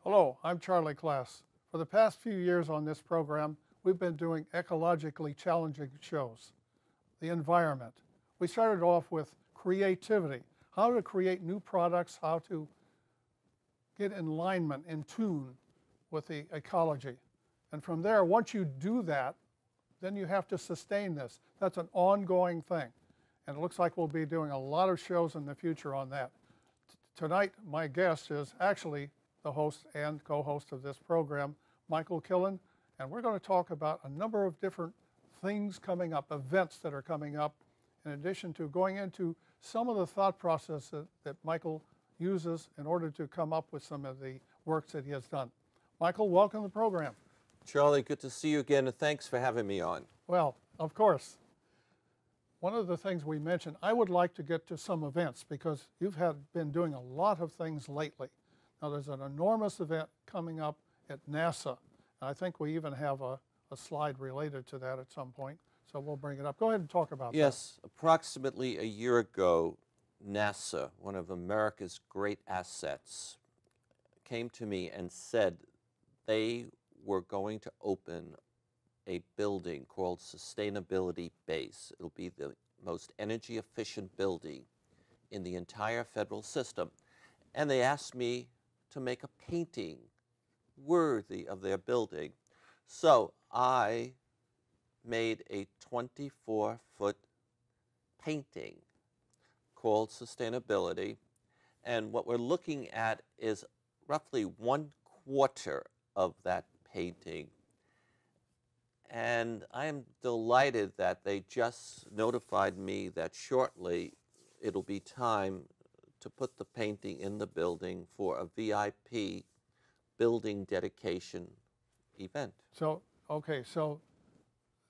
Hello, I'm Charlie Class. For the past few years on this program, we've been doing ecologically challenging shows. The environment. We started off with creativity, how to create new products, how to get in alignment, in tune with the ecology. And from there, once you do that, then you have to sustain this. That's an ongoing thing. And it looks like we'll be doing a lot of shows in the future on that. Tonight, my guest is actually the host and co-host of this program, Michael Killen, and we're going to talk about a number of different things coming up, events that are coming up, in addition to going into some of the thought process that Michael uses in order to come up with some of the works that he has done. Michael, welcome to the program. Charlie, good to see you again, and thanks for having me on. Well, of course. One of the things we mentioned, I would like to get to some events because you've been doing a lot of things lately. Now, there's an enormous event coming up at NASA. And I think we even have a slide related to that at some point, so we'll bring it up. Go ahead and talk about that. Yes, approximately a year ago, NASA, one of America's great assets, came to me and said they were going to open a building called Sustainability Base. It'll be the most energy efficient building in the entire federal system. And they asked me to make a painting worthy of their building. So I made a 24-foot painting called Sustainability. And what we're looking at is roughly 1/4 of that painting. And I am delighted that they just notified me that shortly it'll be time to put the painting in the building for a VIP building dedication event. So, okay, so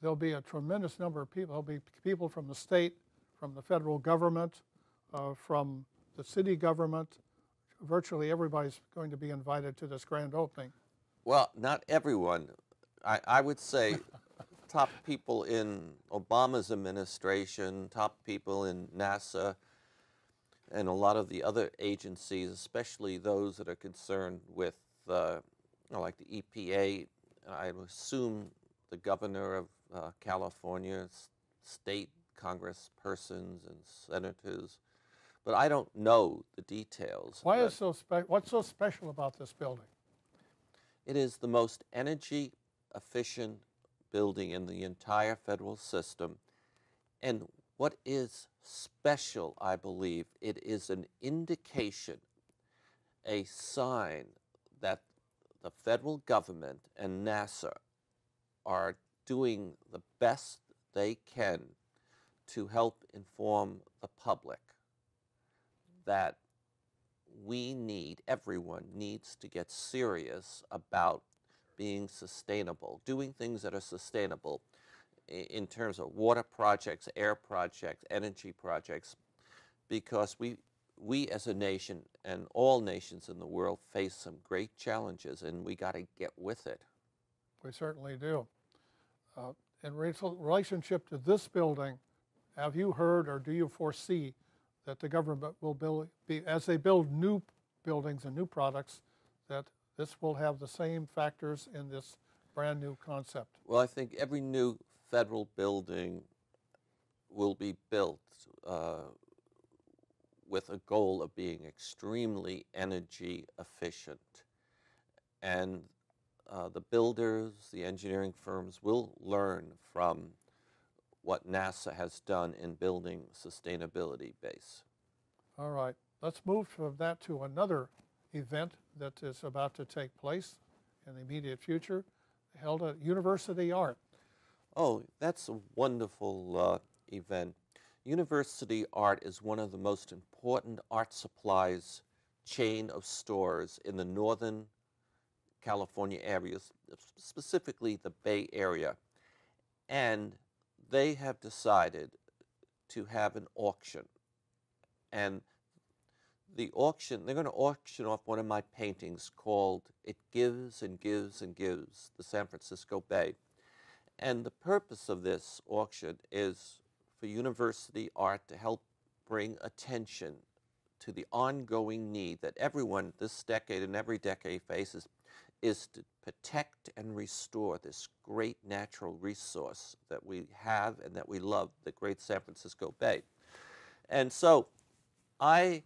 there'll be a tremendous number of people. There'll be people from the state, from the federal government, from the city government. Virtually everybody's going to be invited to this grand opening. Well, not everyone. I would say top people in Obama's administration, top people in NASA, and a lot of the other agencies, especially those that are concerned with, like the EPA. I would assume the governor of California, state congresspersons and senators, but I don't know the details. What's so special about this building? It is the most energy efficient building in the entire federal system. And what is special, I believe, it is an indication, a sign that the federal government and NASA are doing the best they can to help inform the public that everyone needs to get serious about being sustainable, doing things that are sustainable in terms of water projects, air projects, energy projects, because we as a nation and all nations in the world face some great challenges, and we got to get with it. We certainly do. In relationship to this building, have you heard or do you foresee that the government will as they build new buildings and new products, that this will have the same factors in this brand new concept? Well, I think every new federal building will be built with a goal of being extremely energy efficient. And the builders, the engineering firms will learn from what NASA has done in building Sustainability Base. All right, let's move from that to another event that is about to take place in the immediate future, held at University Art. Oh, that's a wonderful event. University Art is one of the most important art supplies chain of stores in the Northern California areas, specifically the Bay Area. And they have decided to have an auction. And the auction, they're going to auction off one of my paintings called It Gives and Gives and Gives, the San Francisco Bay. And the purpose of this auction is for university art to help bring attention to the ongoing need that everyone this decade and every decade faces is to protect and restore this great natural resource that we have and that we love, the great San Francisco Bay. And so I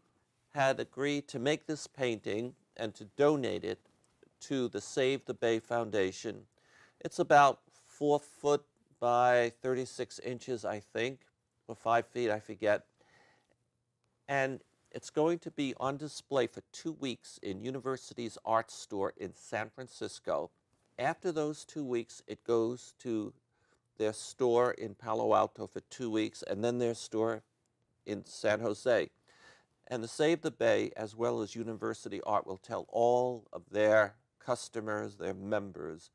had agreed to make this painting and to donate it to the Save the Bay Foundation. It's about 4 foot by 36 inches, I think, or 5 feet, I forget. And it's going to be on display for 2 weeks in University's art store in San Francisco. After those 2 weeks, it goes to their store in Palo Alto for 2 weeks, and then their store in San Jose. And the Save the Bay, as well as University Art, will tell all of their customers, their members,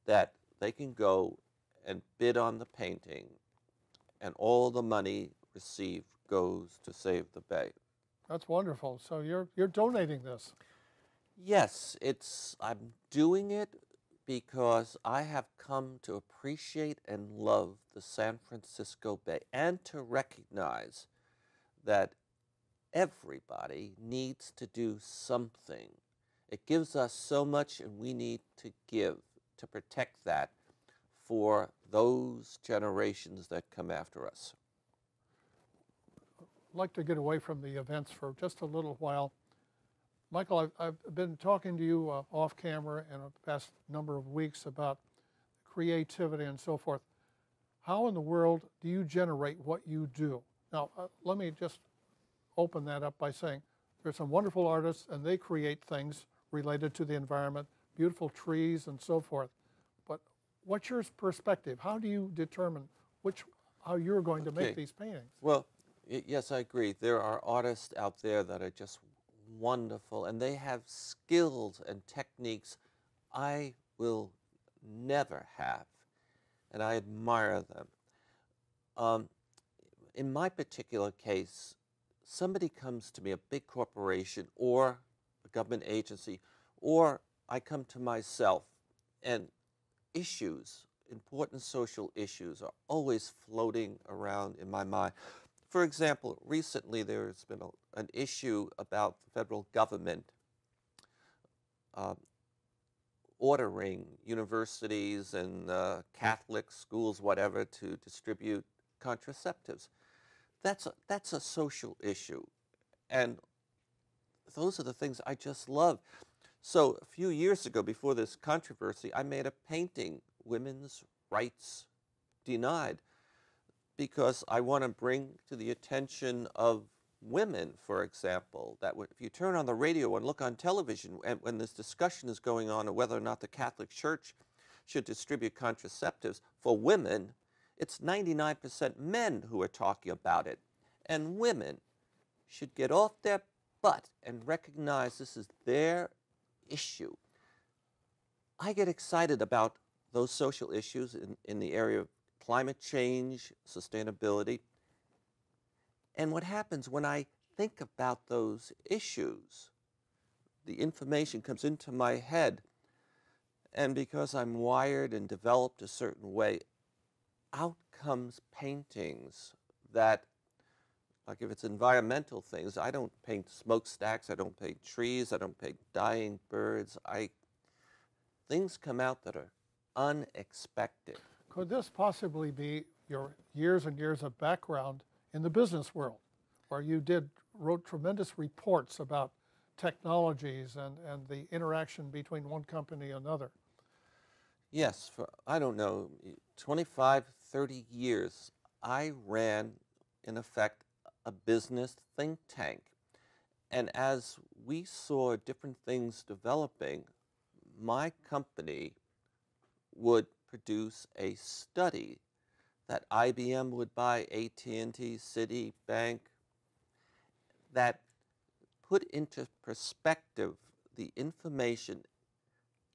that they can go and bid on the painting, and all the money received goes to Save the Bay. That's wonderful. So you're donating this. Yes, I'm doing it because I have come to appreciate and love the San Francisco Bay and to recognize that everybody needs to do something. It gives us so much, and we need to give to protect that for those generations that come after us. I'd like to get away from the events for just a little while. Michael, I've been talking to you off camera in the past number of weeks about creativity and so forth. How in the world do you generate what you do? Now, let me just open that up by saying there's some wonderful artists and they create things related to the environment, beautiful trees and so forth. But what's your perspective? How do you determine how you're going to make these paintings? Well, yes, I agree. There are artists out there that are just wonderful, and they have skills and techniques I will never have, and I admire them. In my particular case, somebody comes to me, a big corporation or a government agency, or I come to myself, and issues, important social issues, are always floating around in my mind. For example, recently there's been an issue about the federal government ordering universities and Catholic schools, whatever, to distribute contraceptives. That's a social issue, and those are the things I just love. So a few years ago, before this controversy, I made a painting, Women's Rights Denied, because I want to bring to the attention of women, for example, that if you turn on the radio and look on television, and when this discussion is going on of whether or not the Catholic Church should distribute contraceptives for women, it's 99% men who are talking about it. And women should get off their butt and recognize this is their issue. I get excited about those social issues in the area of climate change, sustainability. And what happens when I think about those issues, the information comes into my head, and because I'm wired and developed a certain way, out comes paintings that, like if it's environmental things, I don't paint smokestacks, I don't paint trees, I don't paint dying birds. Things come out that are unexpected. Could this possibly be your years and years of background in the business world, where you wrote tremendous reports about technologies and the interaction between one company and another? Yes, for, I don't know, 25, 30 years, I ran, in effect, a business think tank. And as we saw different things developing, my company would produce a study that IBM would buy, AT&T, Citibank, that put into perspective the information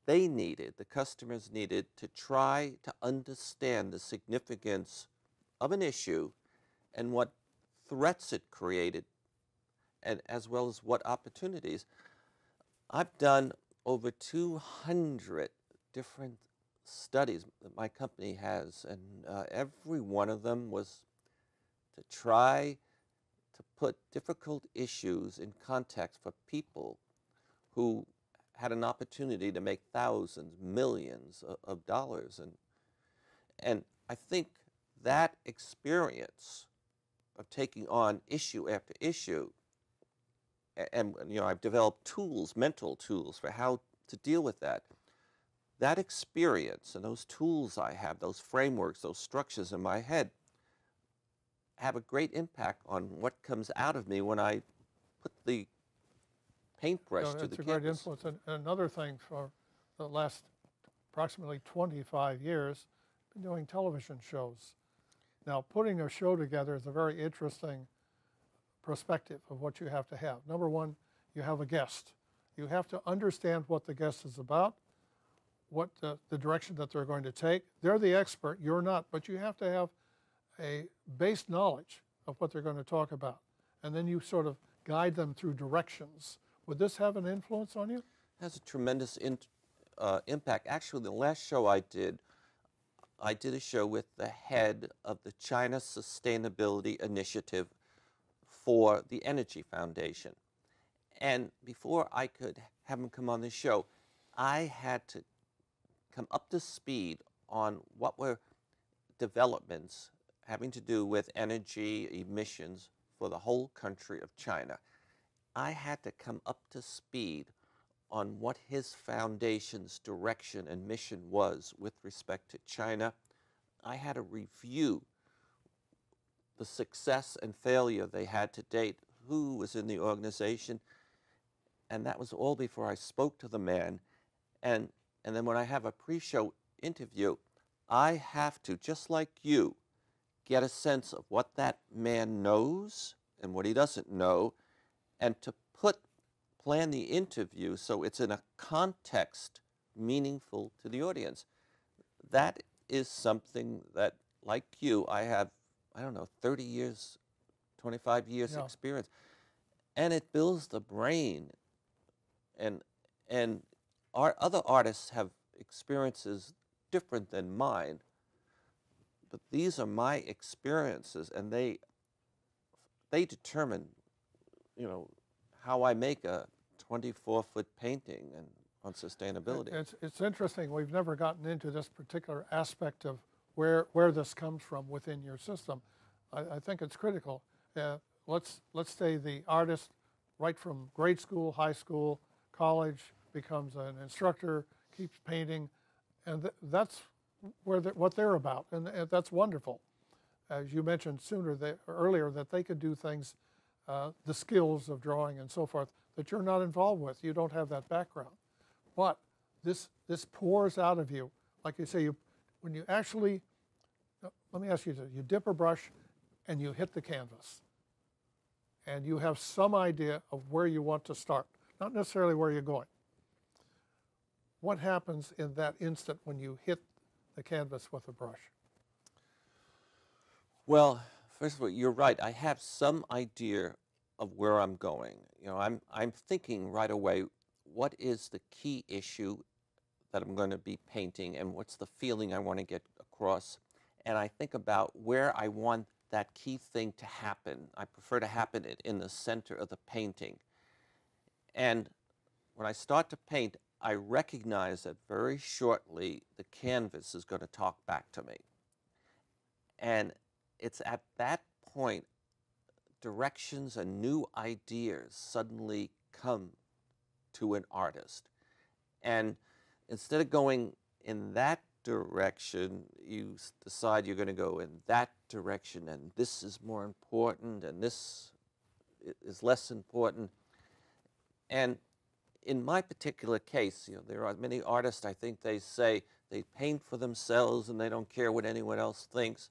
they needed, the customers needed, to try to understand the significance of an issue and what threats it created, and as well as what opportunities. I've done over 200 different studies that my company has, and every one of them was to try to put difficult issues in context for people who had an opportunity to make thousands, millions of dollars. And I think that experience of taking on issue after issue, and I've developed tools, mental tools for how to deal with that. That experience and those tools I have, those frameworks, those structures in my head, have a great impact on what comes out of me when I put the paintbrush to the It's a canvas. great influence. And another thing, for the last approximately 25 years, I've been doing television shows. Now, putting a show together is a very interesting perspective of what you have to have. Number one, you have a guest. You have to understand what the guest is about, what the direction that they're going to take. They're the expert, you're not, but you have to have a base knowledge of what they're going to talk about. And then you sort of guide them through directions. Would this have an influence on you? It has a tremendous impact. Actually, the last show I did a show with the head of the China Sustainablity Initiative for the Energy Foundation. And before I could have him come on the show, I had to come up to speed on what were developments having to do with energy emissions for the whole country of China. I had to come up to speed on what his foundation's direction and mission was with respect to China. I had to review the success and failure they had to date, who was in the organization, and that was all before I spoke to the man. And then when I have a pre-show interview, I have to, just like you, get a sense of what that man knows and what he doesn't know, and to plan the interview so it's in a context meaningful to the audience. That is something that, like you, I have, 30 years, 25 years experience. And it builds the brain. And our other artists have experiences different than mine, but these are my experiences, and they determine, how I make a 24-foot painting and on sustainability. It's interesting. We've never gotten into this particular aspect of where this comes from within your system. I think it's critical. Let's say the artist, right from grade school, high school, college, becomes an instructor, keeps painting, and that's what they're about, and that's wonderful. As you mentioned earlier, that they could do things, the skills of drawing and so forth, that you're not involved with. You don't have that background. But this pours out of you. Like you say, when you actually, let me ask you this, you dip a brush and you hit the canvas. And you have some idea of where you want to start, not necessarily where you're going. What happens in that instant when you hit the canvas with a brush? Well, first of all, you're right. I have some idea of where I'm going. I'm thinking right away, what is the key issue that I'm going to be painting, and what's the feeling I want to get across? And I think about where I want that key thing to happen. I prefer to happen in the center of the painting. And when I start to paint, I recognize that very shortly the canvas is going to talk back to me. And it's at that point directions and new ideas suddenly come to an artist. And instead of going in that direction, you decide you're going to go in that direction, and this is more important, and this is less important. And in my particular case, there are many artists, I think they say they paint for themselves and they don't care what anyone else thinks.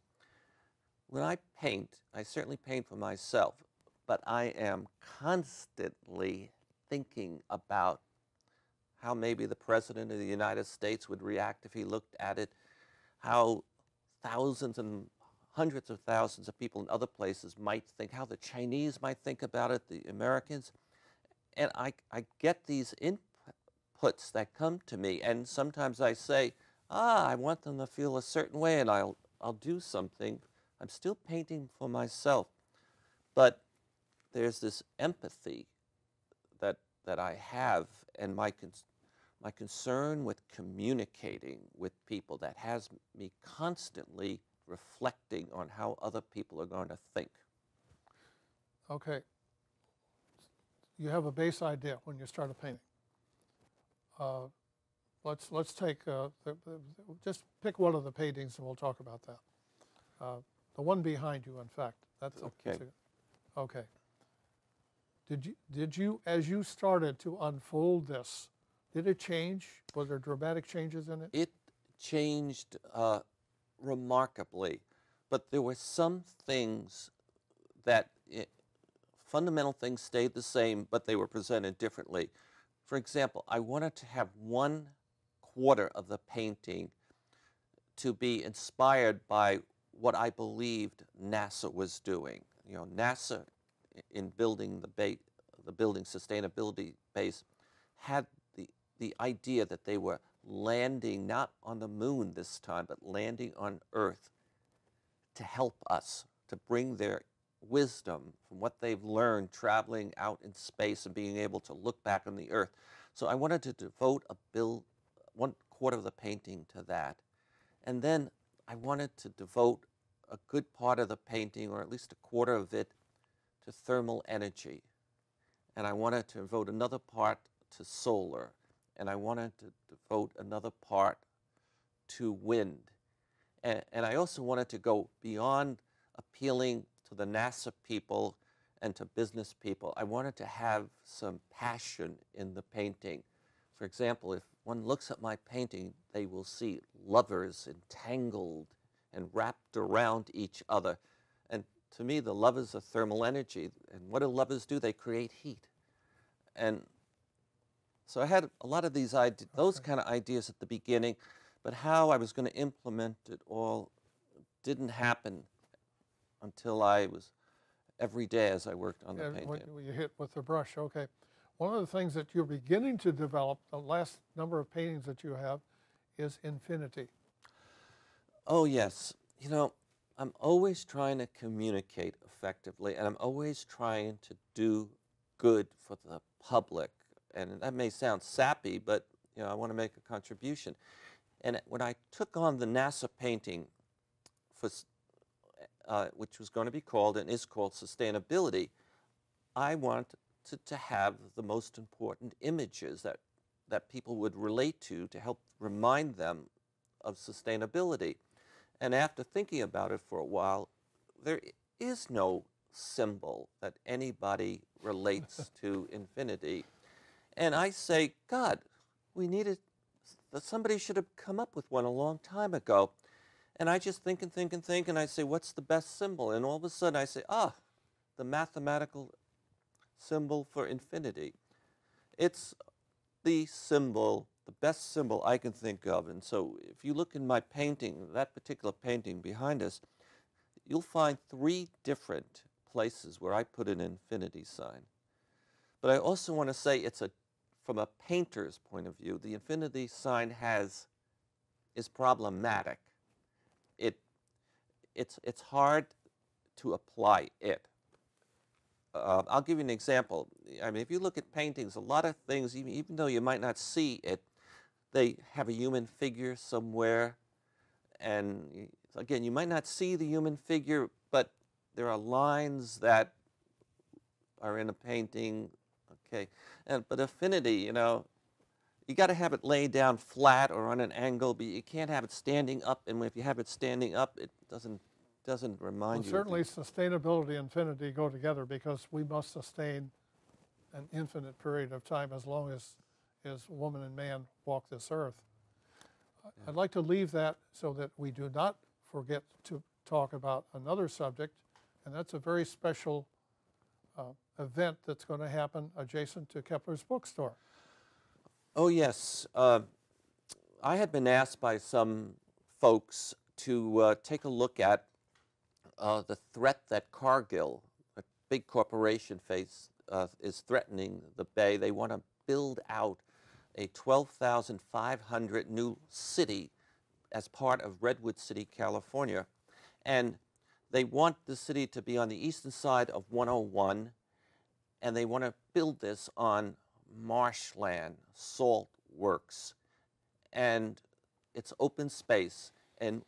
When I paint, I certainly paint for myself, but I am constantly thinking about how maybe the President of the United States would react if he looked at it, how thousands and hundreds of thousands of people in other places might think, how the Chinese might think about it, the Americans. And I get these inputs that come to me, and sometimes I say, I want them to feel a certain way, and I'll do something. I'm still painting for myself, but there's this empathy that I have, and my concern with communicating with people that has me constantly reflecting on how other people are going to think. Okay. You have a base idea when you start a painting. Let's take just pick one of the paintings and we'll talk about that. The one behind you, in fact. That's okay. Okay. Did you, as you started to unfold this, did it change? Were there dramatic changes in it? It changed remarkably, but there were some things that fundamental things stayed the same, but they were presented differently. For example, I wanted to have 1/4 of the painting to be inspired by what I believed NASA was doing. You know, NASA, in building the building sustainability base, had the idea that they were landing not on the moon this time, but landing on Earth to help us, to bring their wisdom from what they've learned traveling out in space and being able to look back on the Earth. So I wanted to devote 1/4 of the painting to that. And then I wanted to devote a good part of the painting, or at least 1/4 of it, to thermal energy. And I wanted to devote another part to solar. And I wanted to devote another part to wind. And I also wanted to go beyond appealing to the NASA people and to business people. I wanted to have some passion in the painting. For example, if one looks at my painting, they will see lovers entangled and wrapped around each other. And to me, the lovers are thermal energy. And what do lovers do? They create heat. And so I had a lot of these those kind of ideas at the beginning, but how I was going to implement it all didn't happen until I was every day as I worked on the painting. When you hit with the brush, okay. One of the things that you're beginning to develop, the last number of paintings that you have, is infinity. Oh, yes. You know, I'm always trying to communicate effectively, and I'm always trying to do good for the public. And that may sound sappy, but you know, I want to make a contribution. And when I took on the NASA painting, for, which was going to be called and is called Sustainability, I wanted to have the most important images that people would relate to help remind them of sustainability. And after thinking about it for a while, there is no symbol that anybody relates to infinity. And I say, God, somebody should have come up with one a long time ago. And I just think and think and think, and I say, what's the best symbol? And all of a sudden I say, the mathematical symbol for infinity. It's the symbol, the best symbol I can think of. And so if you look in my painting, that particular painting behind us, you'll find 3 different places where I put an infinity sign. But I also want to say from a painter's point of view, the infinity sign is problematic. It's hard to apply it. I'll give you an example. I mean, if you look at paintings, a lot of things, even though you might not see it, they have a human figure somewhere. And again, you might not see the human figure, but there are lines that are in a painting. Okay, but affinity, you know, you got to have it laid down flat or on an angle, but you can't have it standing up. And if you have it standing up, it doesn't remind you. Certainly, sustainability and infinity go together because we must sustain an infinite period of time as long as woman and man walk this earth. Yeah. I'd like to leave that so that we do not forget to talk about another subject, and that's a very special event that's going to happen adjacent to Kepler's bookstore. Oh, yes. I had been asked by some folks to take a look at the threat that Cargill, a big corporation, is threatening the Bay. They want to build out a 12,500 new city as part of Redwood City, California. And they want the city to be on the eastern side of 101 and they want to build this on marshland, salt works, and it's open space. And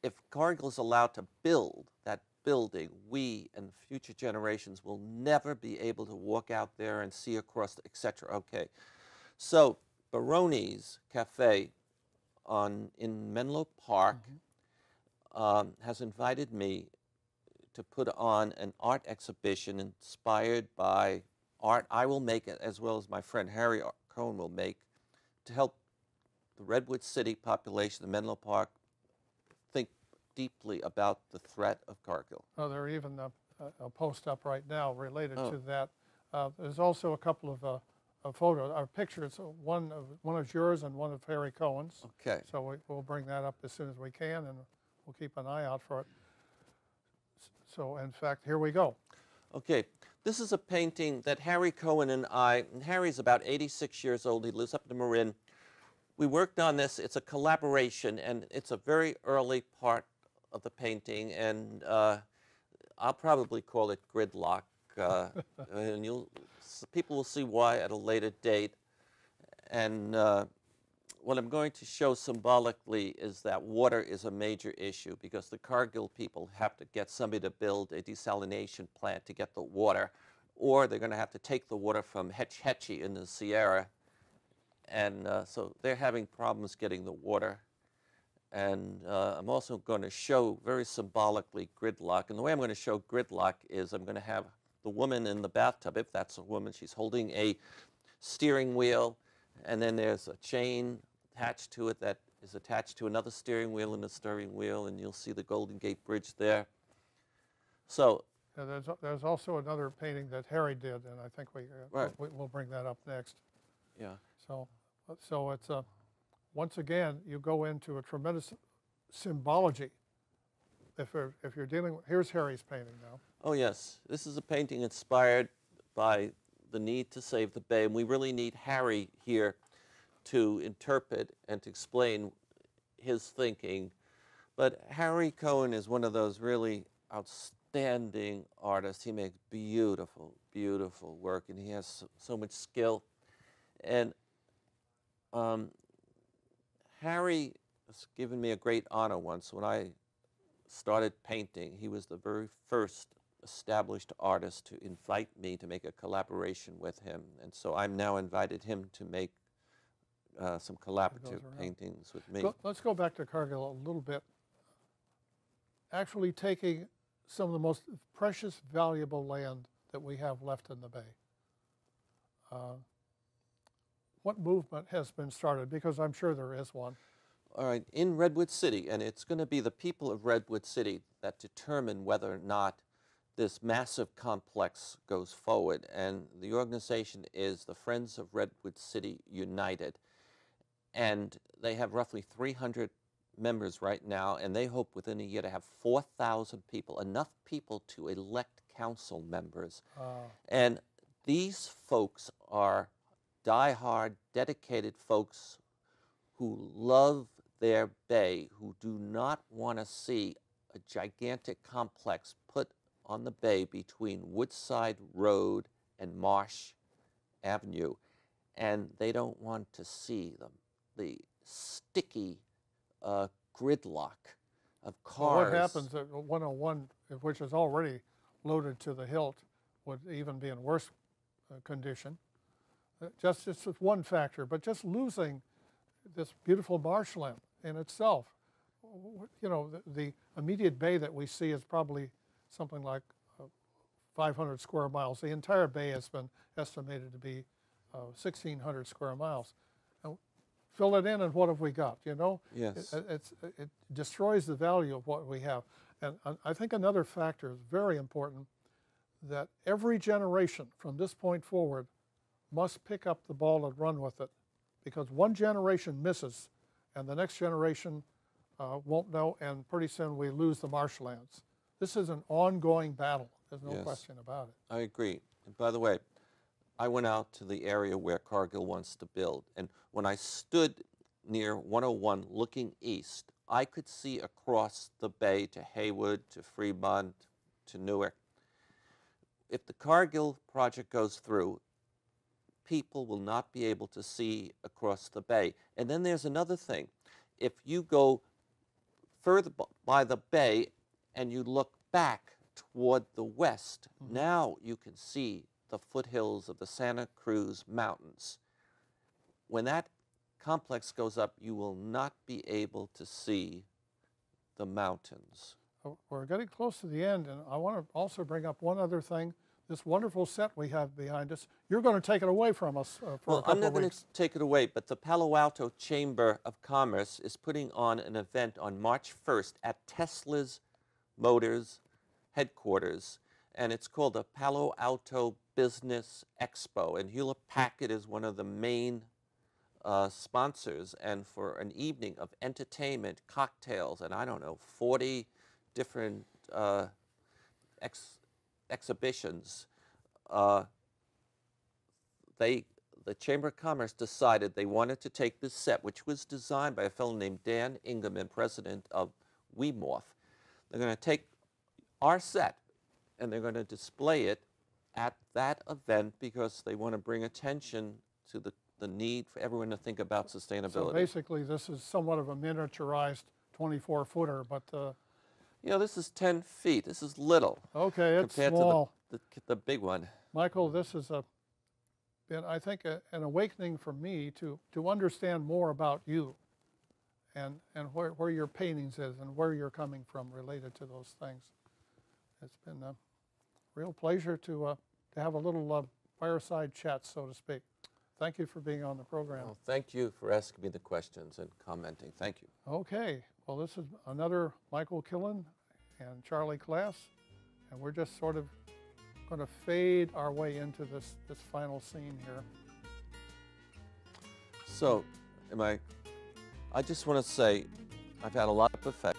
if Cargill is allowed to build that building, we and future generations will never be able to walk out there and see across, etc. Okay, so Baroni's Cafe in Menlo Park has invited me to put on an art exhibition inspired by art I will make, as well as my friend Harry Cohen will make, to help the Redwood City population, the Menlo Park, think deeply about the threat of Cargill. Oh, there are even a post up right now related to that. There's also a couple of photos, or pictures. One of yours and one of Harry Cohen's. Okay. So we'll bring that up as soon as we can, and we'll keep an eye out for it. So, in fact, here we go. Okay, this is a painting that Harry Cohen and Harry's about 86 years old. He lives up in Marin. We worked on this. It's a collaboration, and it's a very early part of the painting, and I'll probably call it gridlock, and people will see why at a later date. And what I'm going to show symbolically is that water is a major issue, because the Cargill people have to get somebody to build a desalination plant to get the water, or they're going to have to take the water from Hetch Hetchy in the Sierra. And so they're having problems getting the water. And I'm also going to show very symbolically gridlock. And the way I'm going to show gridlock is I'm going to have the woman in the bathtub, if that's a woman, she's holding a steering wheel, and then there's a chain attached to it that is attached to another steering wheel and a steering wheel, and you'll see the Golden Gate Bridge there. So there's also another painting that Harry did, and I think we'll bring that up next. Yeah. So it's once again, you go into a tremendous symbology. If you're dealing with, here's Harry's painting now. Oh yes, this is a painting inspired by the need to save the bay, and we really need Harry here to interpret and to explain his thinking. But Harry Cohen is one of those really outstanding artists. He makes beautiful, beautiful work, and he has so much skill. And Harry has given me a great honor once. When I started painting, he was the very first established artist to invite me to make a collaboration with him. And so I'm now invited him to make some collaborative paintings with me. Let's go back to Cargill a little bit. Actually taking some of the most precious, valuable land that we have left in the bay. What movement has been started? Because I'm sure there is one. All right, in Redwood City, and it's going to be the people of Redwood City that determine whether or not this massive complex goes forward. And the organization is the Friends of Redwood City United. And they have roughly 300 members right now, and they hope within a year to have 4,000 people, enough people to elect council members. And these folks are die-hard, dedicated folks who love their bay, who do not want to see a gigantic complex put on the bay between Woodside Road and Marsh Avenue. And they don't want to see the sticky gridlock of cars. Well, what happens at 101, which is already loaded to the hilt, would even be in worse condition. Just one factor, but just losing this beautiful marshland in itself. You know, the immediate bay that we see is probably something like 500 square miles. The entire bay has been estimated to be 1,600 square miles. And fill it in, and what have we got? You know, yes, it destroys the value of what we have. And I think another factor is very important, that every generation from this point forward must pick up the ball and run with it, because one generation misses and the next generation won't know, and pretty soon we lose the marshlands. This is an ongoing battle. There's no question about it. I agree. And by the way, I went out to the area where Cargill wants to build, and when I stood near 101 looking east, I could see across the bay to Haywood, to Fremont, to Newark. if the Cargill project goes through, people will not be able to see across the bay. And then there's another thing. If you go further by the bay and you look back toward the west, now you can see the foothills of the Santa Cruz Mountains. When that complex goes up, you will not be able to see the mountains. We're getting close to the end, and I want to also bring up one other thing. This wonderful set we have behind us, you're going to take it away from us for a couple of weeks. I'm not going to take it away, but the Palo Alto Chamber of Commerce is putting on an event on March 1st at Tesla's Motors headquarters, and it's called the Palo Alto Business Expo, and Hewlett Packard is one of the main sponsors, and for an evening of entertainment, cocktails, and I don't know, 40 different exhibitions, the Chamber of Commerce decided they wanted to take this set, which was designed by a fellow named Dan Ingerman, president of WeMorph. They're going to take our set and they're going to display it at that event because they want to bring attention to the need for everyone to think about sustainability. So basically this is somewhat of a miniaturized 24-footer, but you know, this is 10 feet. This is little. Okay, it's compared small. To the big one. Michael, this has been, I think, an awakening for me to understand more about you and where your paintings is and where you're coming from related to those things. It's been a real pleasure to have a little fireside chat, so to speak. Thank you for being on the program. Well, thank you for asking me the questions and commenting. Thank you. Okay, well, this is another Michael Killen and Charlie Class, and we're just sort of going to fade our way into this final scene here. So, I just want to say I've had a lot of professionals.